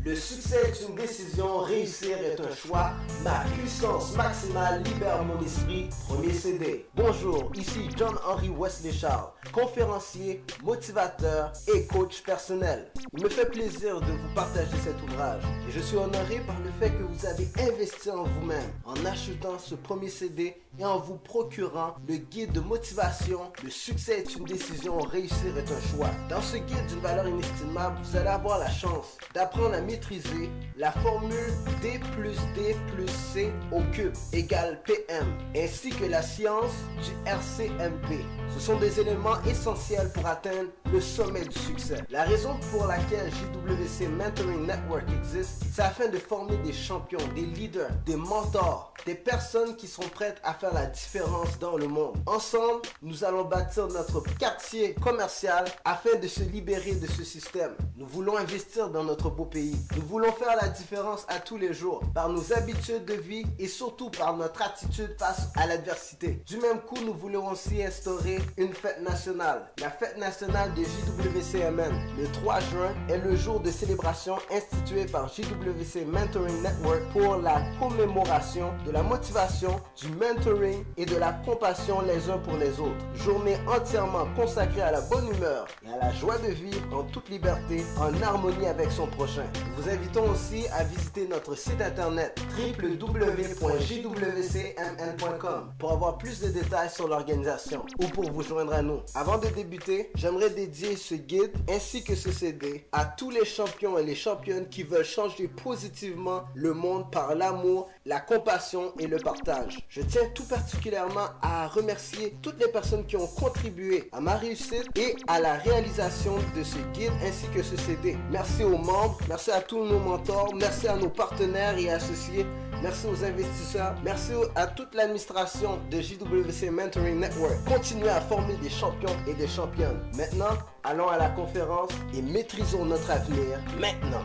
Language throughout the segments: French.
Le succès est une décision, réussir est un choix. Ma puissance maximale libère mon esprit. Premier CD. Bonjour, ici John-Henri Wesley Charles, conférencier, motivateur et coach personnel. Il me fait plaisir de vous partager cet ouvrage et je suis honoré par le fait que vous avez investi en vous-même en achetant ce premier CD et en vous procurant le guide de motivation. Le succès est une décision, réussir est un choix. Dans ce guide d'une valeur inestimable, vous allez avoir la chance d'apprendre à maîtriser la formule D plus D plus C au cube égale PM, ainsi que la science du RCMP. Ce sont des éléments essentiels pour atteindre le sommet du succès. La raison pour laquelle JWC Mentoring Network existe, c'est afin de former des champions, des leaders, des mentors, des personnes qui sont prêtes à faire la différence dans le monde. Ensemble, nous allons bâtir notre quartier commercial afin de se libérer de ce système. Nous voulons investir dans notre beau pays. Nous voulons faire la différence à tous les jours par nos habitudes de vie et surtout par notre attitude face à l'adversité. Du même coup, nous voulons aussi instaurer une fête nationale. La fête nationale de JWCMN. Le 3 juin est le jour de célébration institué par JWC Mentoring Network pour la commémoration de la motivation, du mentoring et de la compassion les uns pour les autres. Journée entièrement consacrée à la bonne humeur et à la joie de vivre en toute liberté, en harmonie avec son prochain. Nous vous invitons aussi à visiter notre site internet www.jwcmn.com pour avoir plus de détails sur l'organisation ou pour vous joindre à nous. Avant de débuter, j'aimerais dédier ce guide ainsi que ce CD à tous les champions et les championnes qui veulent changer positivement le monde par l'amour, la compassion et le partage. Je tiens tout particulièrement à remercier toutes les personnes qui ont contribué à ma réussite et à la réalisation de ce guide ainsi que ce CD. Merci aux membres, merci à tous nos mentors, merci à nos partenaires et associés, merci aux investisseurs, merci à toute l'administration de JWC Mentoring Network. Continuez à former des champions et des championnes. Maintenant, allons à la conférence et maîtrisons notre avenir maintenant.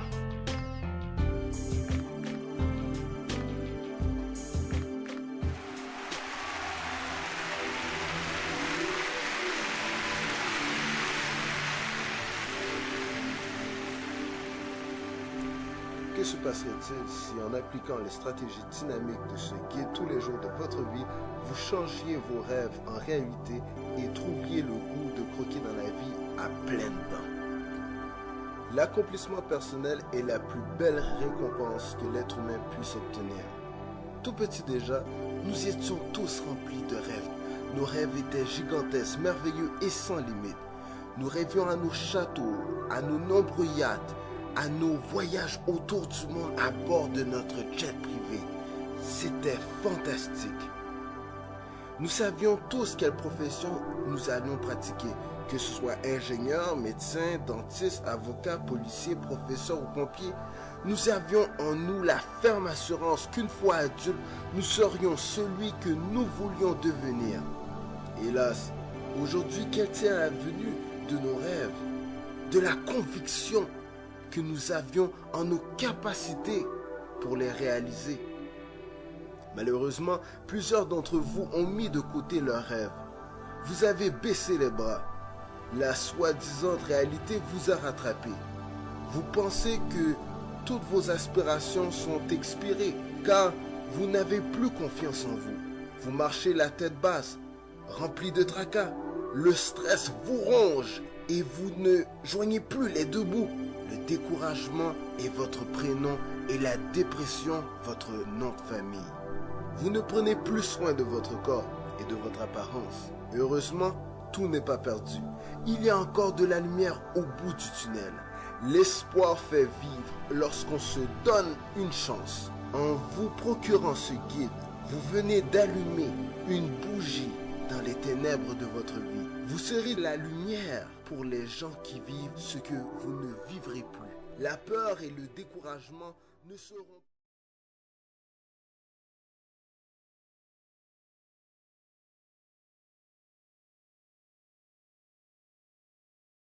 Que se passerait-il si en appliquant les stratégies dynamiques de ce guide tous les jours de votre vie, vous changiez vos rêves en réalité et trouviez le goût de croquer dans la vie à pleines dents? L'accomplissement personnel est la plus belle récompense que l'être humain puisse obtenir. Tout petit déjà, nous étions tous remplis de rêves. Nos rêves étaient gigantesques, merveilleux et sans limite. Nous rêvions à nos châteaux, à nos nombreux yachts, à nos voyages autour du monde à bord de notre jet privé. C'était fantastique. Nous savions tous quelle profession nous allions pratiquer, que ce soit ingénieur, médecin, dentiste, avocat, policier, professeur ou pompier. Nous avions en nous la ferme assurance qu'une fois adultes, nous serions celui que nous voulions devenir. Hélas, aujourd'hui, quelle tient la venue de nos rêves, de la conviction que nous avions en nos capacités pour les réaliser? Malheureusement, plusieurs d'entre vous ont mis de côté leurs rêves. Vous avez baissé les bras. La soi-disant réalité vous a rattrapé. Vous pensez que toutes vos aspirations sont expirées car vous n'avez plus confiance en vous. Vous marchez la tête basse, rempli de tracas. Le stress vous ronge et vous ne joignez plus les deux bouts. Le découragement est votre prénom et la dépression votre nom de famille. Vous ne prenez plus soin de votre corps et de votre apparence. Heureusement, tout n'est pas perdu. Il y a encore de la lumière au bout du tunnel. L'espoir fait vivre lorsqu'on se donne une chance. En vous procurant ce guide, vous venez d'allumer une bougie dans les ténèbres de votre vie. Vous serez la lumière pour les gens qui vivent ce que vous ne vivrez plus. La peur et le découragement ne seront